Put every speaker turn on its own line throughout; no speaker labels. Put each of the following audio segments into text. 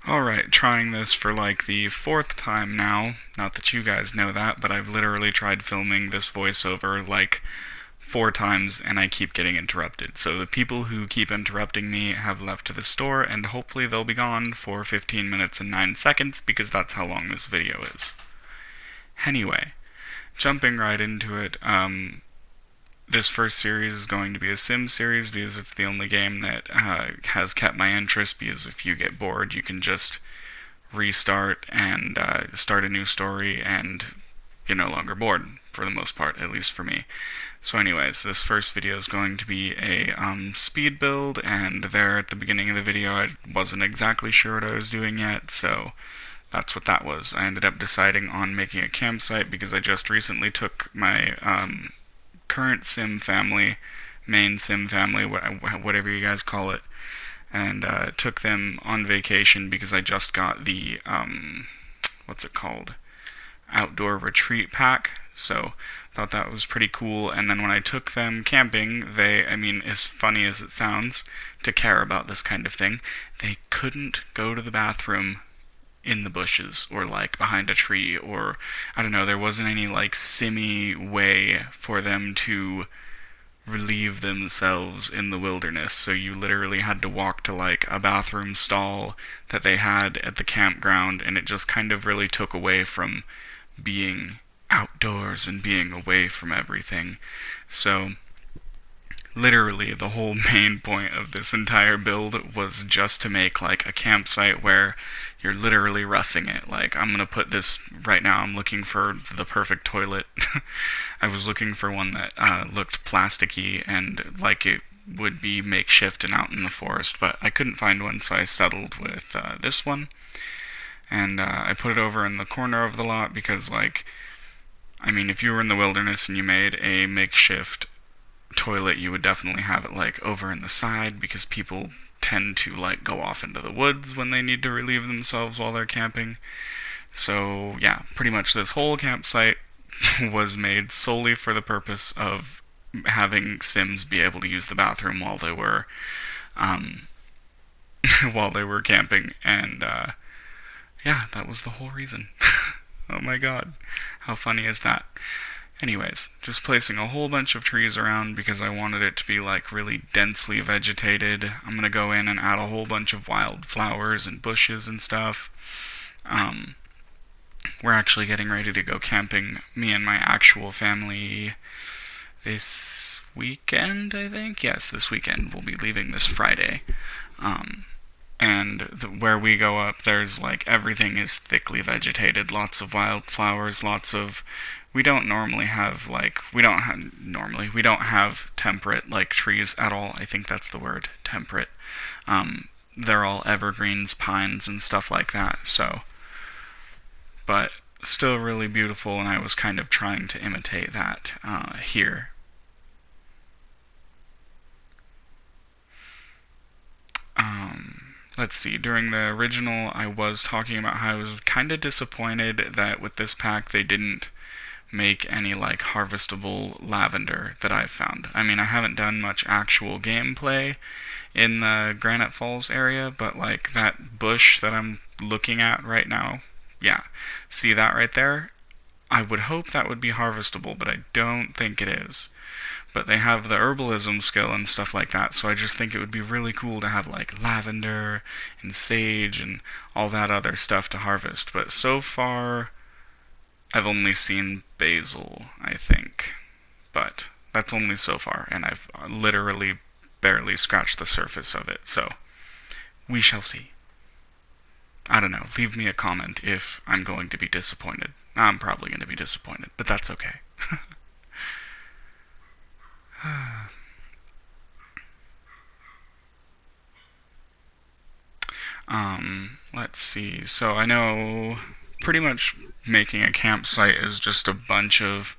Alright, trying this for like the fourth time now. Not that you guys know that, but I've literally tried filming this voiceover like four times and I keep getting interrupted. So the people who keep interrupting me have left the store and hopefully they'll be gone for 15 minutes and 9 seconds because that's how long this video is. Anyway, jumping right into it, this first series is going to be a sim series because it's the only game that has kept my interest, because if you get bored you can just restart and start a new story and you're no longer bored, for the most part, at least for me. So anyways, this first video is going to be a speed build, and there at the beginning of the video I wasn't exactly sure what I was doing yet, so that's what that was. I ended up deciding on making a campsite because I just recently took my current sim family, main sim family, whatever you guys call it, and took them on vacation because I just got the, what's it called? Outdoor retreat pack. So thought that was pretty cool. And then when I took them camping, I mean, as funny as it sounds to care about this kind of thing, they couldn't go to the bathroom in the bushes or like behind a tree, or I don't know, there wasn't any like simmy way for them to relieve themselves in the wilderness. So you literally had to walk to like a bathroom stall that they had at the campground, and it just kind of really took away from being outdoors and being away from everything. So literally the whole main point of this entire build was just to make like a campsite where you're literally roughing it. Like, I'm gonna put this right now, I'm looking for the perfect toilet. I was looking for one that looked plasticky and like it would be makeshift and out in the forest, but I couldn't find one, so I settled with this one. And I put it over in the corner of the lot because, like, I mean, if you were in the wilderness and you made a makeshift toilet, you would definitely have it like over in the side because people tend to like go off into the woods when they need to relieve themselves while they're camping. So yeah, pretty much this whole campsite was made solely for the purpose of having Sims be able to use the bathroom while they were um, while they were camping, and yeah, that was the whole reason. Oh my god, how funny is that? Anyways, just placing a whole bunch of trees around because I wanted it to be like really densely vegetated. I'm gonna go in and add a whole bunch of wildflowers and bushes and stuff. Um, we're actually getting ready to go camping, me and my actual family, this weekend, I think? Yes, this weekend. We'll be leaving this Friday. And where we go up, there's like everything is thickly vegetated, lots of wildflowers, lots of. We don't normally have like we don't have temperate like trees at all. I think that's the word, temperate. They're all evergreens, pines, and stuff like that. So, but still really beautiful, and I was kind of trying to imitate that here. Let's see, during the original I was talking about how I was kind of disappointed that with this pack they didn't make any like harvestable lavender that I've found. I mean, I haven't done much actual gameplay in the Granite Falls area, but like that bush that I'm looking at right now, yeah, see that right there? I would hope that would be harvestable, but I don't think it is. But they have the herbalism skill and stuff like that, so I just think it would be really cool to have like lavender and sage and all that other stuff to harvest. But so far, I've only seen basil, I think. But that's only so far, and I've literally barely scratched the surface of it, so we shall see. I don't know, leave me a comment if I'm going to be disappointed. I'm probably going to be disappointed, but that's okay. Let's see. So I know pretty much making a campsite is just a bunch of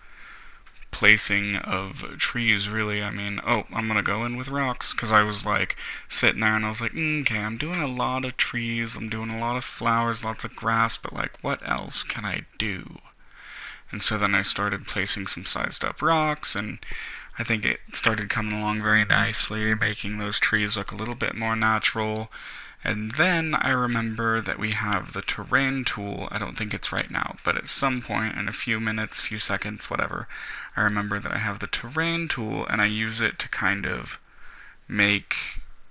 placing of trees, really. I mean, oh, I'm gonna go in with rocks because I was like sitting there and I was like, okay, I'm doing a lot of trees, I'm doing a lot of flowers, lots of grass, but like, what else can I do? And so then I started placing some sized up rocks, and I think it started coming along very nicely, making those trees look a little bit more natural. And then I remember that we have the terrain tool. I don't think it's right now, but at some point in a few minutes, few seconds, whatever, I remember that I have the terrain tool and I use it to kind of make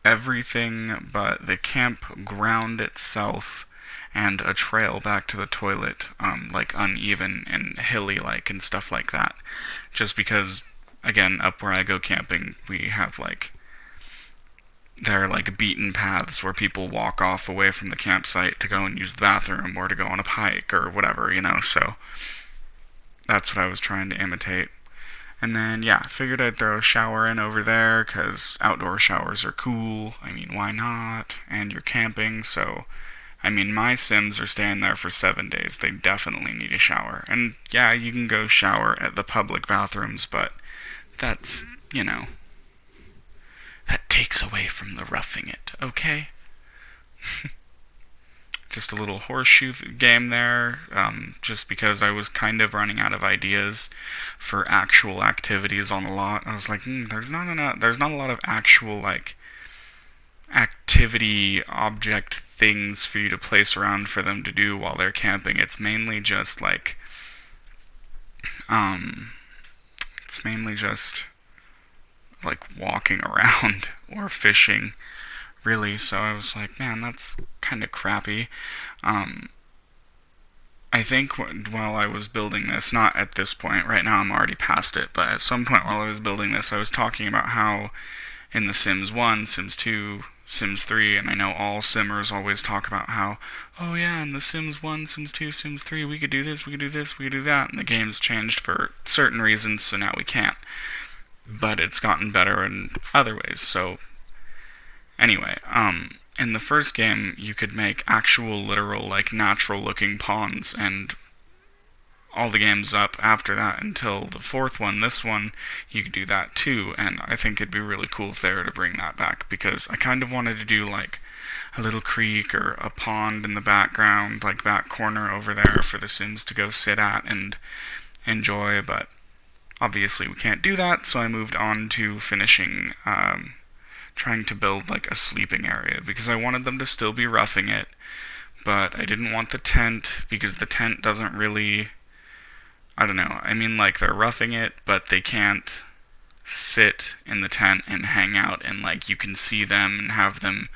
everything but the campground itself and a trail back to the toilet, like uneven and hilly like and stuff like that. Just because, again, up where I go camping, we have like there are like beaten paths where people walk off away from the campsite to go and use the bathroom or to go on a hike or whatever, so that's what I was trying to imitate. And then, yeah, figured I'd throw a shower in over there because outdoor showers are cool. I mean, why not? And you're camping, so I mean, my Sims are staying there for 7 days. They definitely need a shower. And yeah, you can go shower at the public bathrooms, but that's, that takes away from the roughing it, okay? Just a little horseshoe game there, just because I was kind of running out of ideas for actual activities on the lot. I was like, there's not a lot of actual, like, activity object things for you to place around for them to do while they're camping. It's mainly just um it's mainly just like walking around or fishing, really. So I was like, man, that's kind of crappy. um I think while I was building this, not at this point, right now I'm already past it, but at some point while I was building this, I was talking about how in the Sims 1, Sims 2, Sims 3, and I know all Simmers always talk about how, oh yeah, in the Sims 1, Sims 2, Sims 3, we could do this, we could do this, we could do that, and the game's changed for certain reasons, so now we can't. But it's gotten better in other ways, so anyway, in the first game, you could make actual, literal, like, natural-looking ponds, and all the games up after that until the fourth one. This one, you could do that too, and I think it'd be really cool if they were to bring that back, because I kind of wanted to do like a little creek or a pond in the background, like back corner over there for the Sims to go sit at and enjoy, but obviously we can't do that, so I moved on to finishing, trying to build like a sleeping area, because I wanted them to still be roughing it, but I didn't want the tent, because the tent doesn't really, I don't know. I mean, like, they're roughing it, but they can't sit in the tent and hang out and, like, you can see them and have them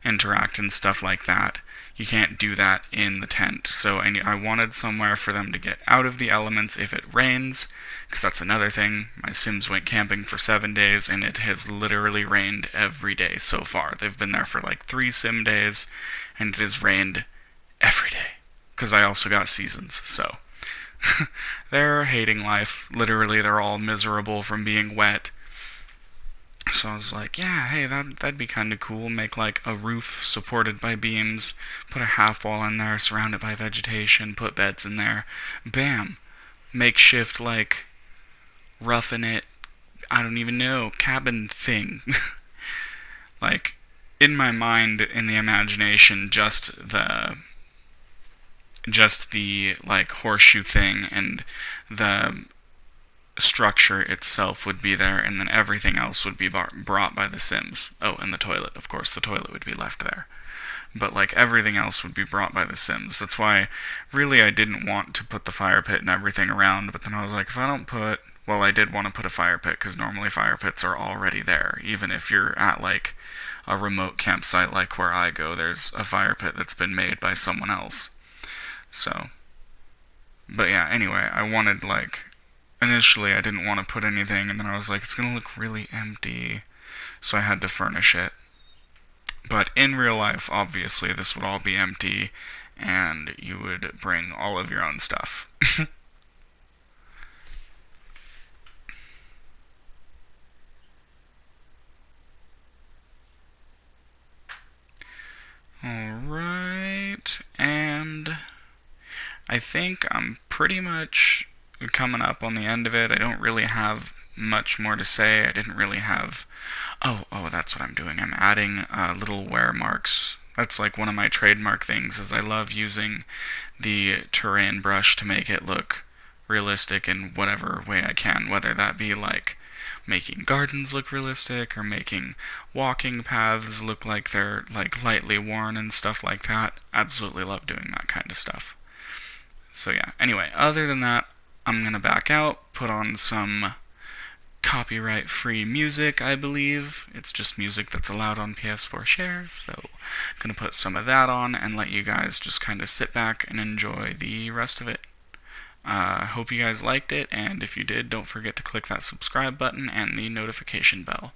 interact and stuff like that. You can't do that in the tent. So I wanted somewhere for them to get out of the elements if it rains, because that's another thing. My Sims went camping for 7 days, and it has literally rained every day so far. They've been there for, like, 3 Sim days, and it has rained every day. Because I also got seasons, so they're hating life. Literally, they're all miserable from being wet. So I was like, yeah, hey, that'd be kind of cool. Make like a roof supported by beams, put a half wall in there, surround it by vegetation, put beds in there. Bam. Makeshift, like, roughing it, I don't even know, cabin thing. Like, in my mind, in the imagination, just the like horseshoe thing and the structure itself would be there, and then everything else would be brought by the Sims. Oh, and the toilet, of course, the toilet would be left there. But like everything else would be brought by the Sims. That's why really I didn't want to put the fire pit and everything around, but then I was like, if I don't put, well, I did want to put a fire pit, because normally fire pits are already there. Even if you're at like a remote campsite like where I go, there's a fire pit that's been made by someone else. So, but yeah, anyway, I wanted, like, initially I didn't want to put anything, and then I was like, it's gonna look really empty, so I had to furnish it. But in real life, obviously, this would all be empty, and you would bring all of your own stuff. Alright, and I think I'm pretty much coming up on the end of it. I don't really have much more to say. I didn't really have... Oh, that's what I'm doing. I'm adding little wear marks. That's like one of my trademark things, is I love using the terrain brush to make it look realistic in whatever way I can, whether that be like making gardens look realistic or making walking paths look like they're like lightly worn and stuff like that. Absolutely love doing that kind of stuff. So yeah, anyway, other than that, I'm gonna back out, put on some copyright-free music, I believe. It's just music that's allowed on PS4 Share, so I'm gonna put some of that on and let you guys just kind of sit back and enjoy the rest of it. I hope you guys liked it, and if you did, don't forget to click that subscribe button and the notification bell.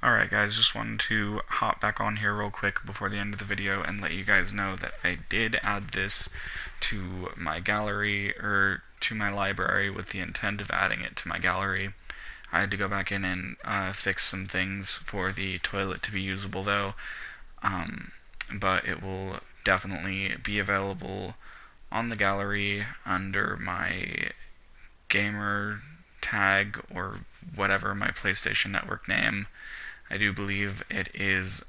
Alright guys, just wanted to hop back on here real quick before the end of the video and let you guys know that I did add this to my gallery, or to my library, with the intent of adding it to my gallery. I had to go back in and fix some things for the toilet to be usable though, but it will definitely be available on the gallery under my gamer tag, or whatever, my PlayStation Network name. I do believe it is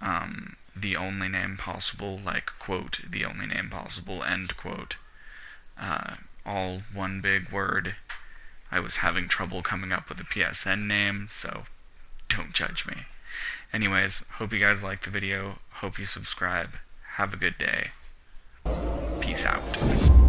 the only name possible, like, quote, the only name possible, end quote. All one big word. I was having trouble coming up with a PSN name, so don't judge me. Anyways, hope you guys liked the video, hope you subscribe, have a good day. Peace out.